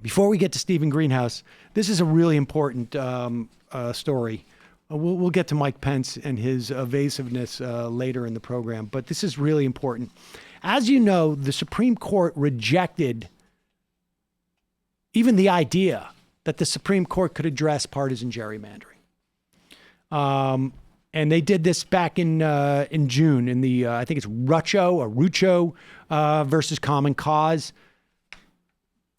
Before we get to Stephen Greenhouse, this is a really important story. We'll get to Mike Pence and his evasiveness later in the program, but this is really important. As you know, the Supreme Court rejected even the idea that the Supreme Court could address partisan gerrymandering. And they did this back in June in the, I think it's Rucho versus Common Cause.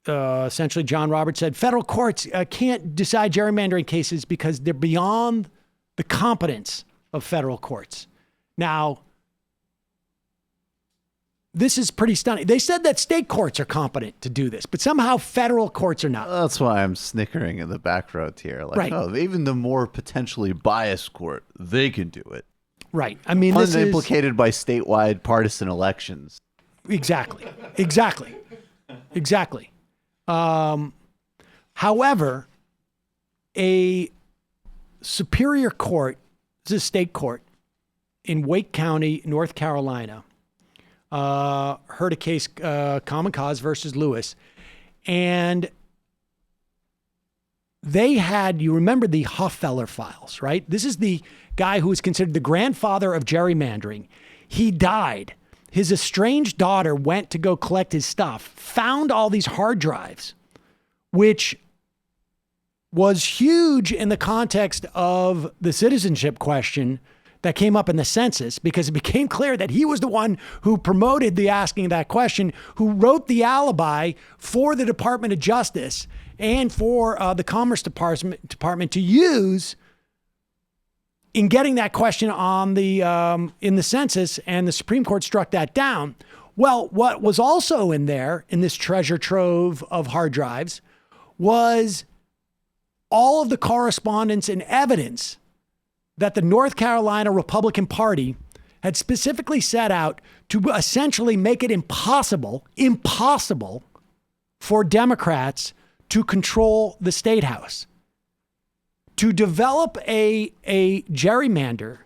Essentially, John Roberts said, federal courts can't decide gerrymandering cases because they're beyond the competence of federal courts. Now, this is pretty stunning. They said that state courts are competent to do this, but somehow federal courts are not. That's why I'm snickering in the back row here. Like, right. Oh, even the more potentially biased court, they can do it. Right. I mean, this is unimplicated by statewide partisan elections. Exactly. However, a superior court, this is a state court in Wake County, North Carolina, heard a case, Common Cause versus Lewis, and they had, you remember the Hoffeller files, right? This is the guy who is considered the grandfather of gerrymandering. He died. His estranged daughter went to go collect his stuff, found all these hard drives, which was huge in the context of the citizenship question that came up in the census, because it became clear that he was the one who promoted the asking of that question, who wrote the alibi for the Department of Justice and for the Commerce Department to use in getting that question on the in the census, and the Supreme Court struck that down. Well, what was also in there in this treasure trove of hard drives was all of the correspondence and evidence that the North Carolina Republican Party had specifically set out to essentially make it impossible for Democrats to control the state house, to develop a gerrymander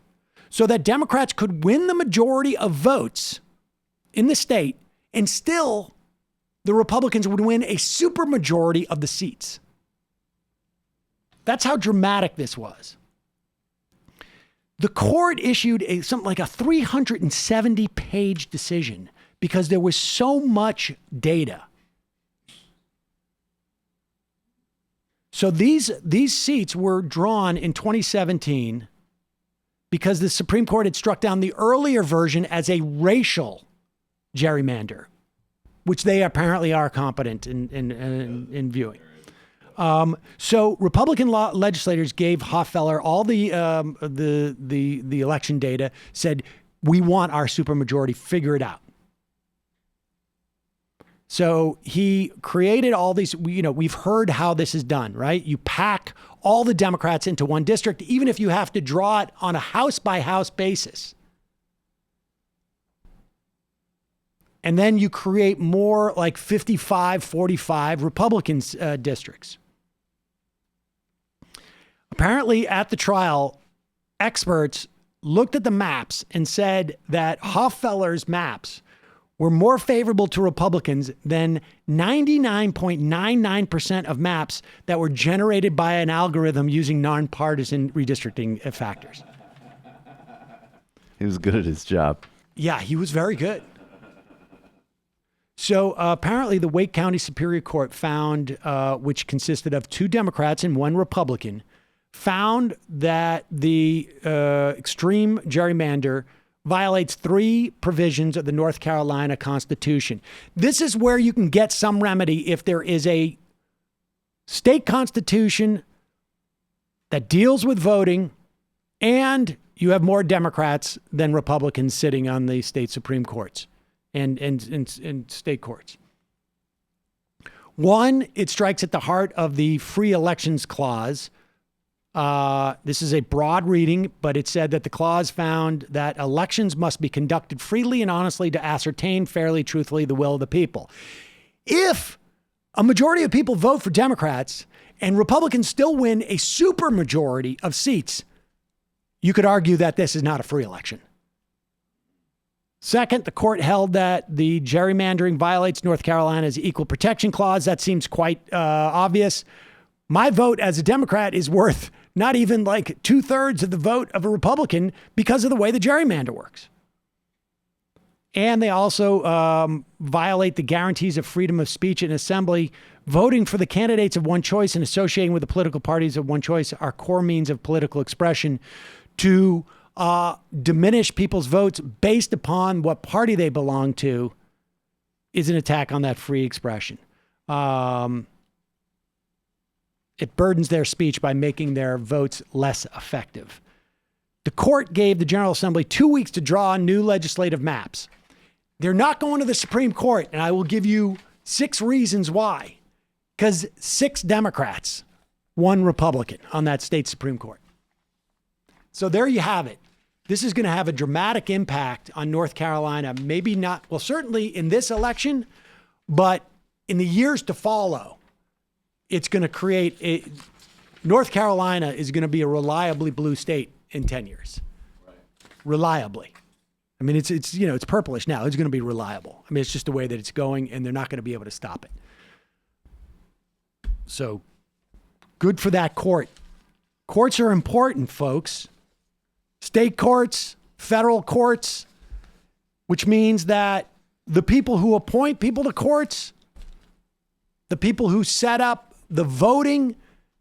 so that Democrats could win the majority of votes in the state, and still the Republicans would win a supermajority of the seats. That's how dramatic this was. The court issued something like a 370-page decision because there was so much data. So these seats were drawn in 2017 because the Supreme Court had struck down the earlier version as a racial gerrymander, which they apparently are competent in viewing. So Republican legislators gave Hoffeller all the election data, said, we want our supermajority, figure it out. So he created all these, we've heard how this is done, right? You pack all the Democrats into one district, even if you have to draw it on a house by house basis. And then you create more like 55-45 Republican districts. Apparently at the trial, experts looked at the maps and said that Hoffeller's maps were more favorable to Republicans than 99.99% of maps that were generated by an algorithm using nonpartisan redistricting factors. He was good at his job. Yeah, he was very good. So apparently the Wake County Superior Court found, which consisted of 2 Democrats and 1 Republican, found that the extreme gerrymander violates 3 provisions of the North Carolina Constitution. This is where you can get some remedy if there is a state constitution that deals with voting and you have more Democrats than Republicans sitting on the state Supreme Courts and state courts. One, it strikes at the heart of the Free Elections Clause. This is a broad reading, but it said that the clause found that elections must be conducted freely and honestly to ascertain fairly, truthfully, the will of the people. If a majority of people vote for Democrats and Republicans still win a supermajority of seats, you could argue that this is not a free election. Second, the court held that the gerrymandering violates North Carolina's equal protection clause. That seems quite obvious. My vote as a Democrat is worth not even like 2/3 of the vote of a Republican because of the way the gerrymander works. And they also violate the guarantees of freedom of speech and assembly. Voting for the candidates of one choice and associating with the political parties of one choice are core means of political expression. To diminish people's votes based upon what party they belong to is an attack on that free expression. It burdens their speech by making their votes less effective. The court gave the General Assembly 2 weeks to draw new legislative maps. They're not going to the Supreme Court, and I will give you 6 reasons why. Because 6 Democrats, 1 Republican on that state Supreme Court. So there you have it. This is going to have a dramatic impact on North Carolina. Maybe not, well, certainly in this election, but in the years to follow, it's going to create North Carolina is going to be a reliably blue state in 10 years. Right. Reliably. I mean, it's purplish now. It's going to be reliable. I mean, it's just the way that it's going, and they're not going to be able to stop it. So good for that court. Courts are important, folks. State courts, federal courts, which means that the people who appoint people to courts, the people who set up the voting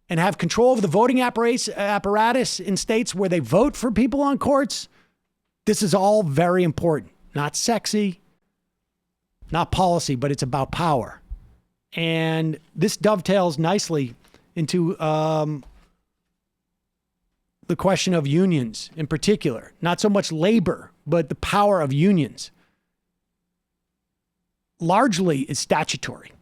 and have control of the voting apparatus in states where they vote for people on courts, this is all very important. Not sexy, not policy, but it's about power. And this dovetails nicely into the question of unions in particular. Not so much labor, but the power of unions. Largely is statutory.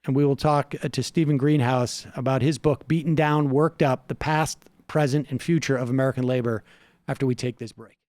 And we will talk to Stephen Greenhouse about his book, Beaten Down, Worked Up, The Past, Present, and Future of American Labor, after we take this break.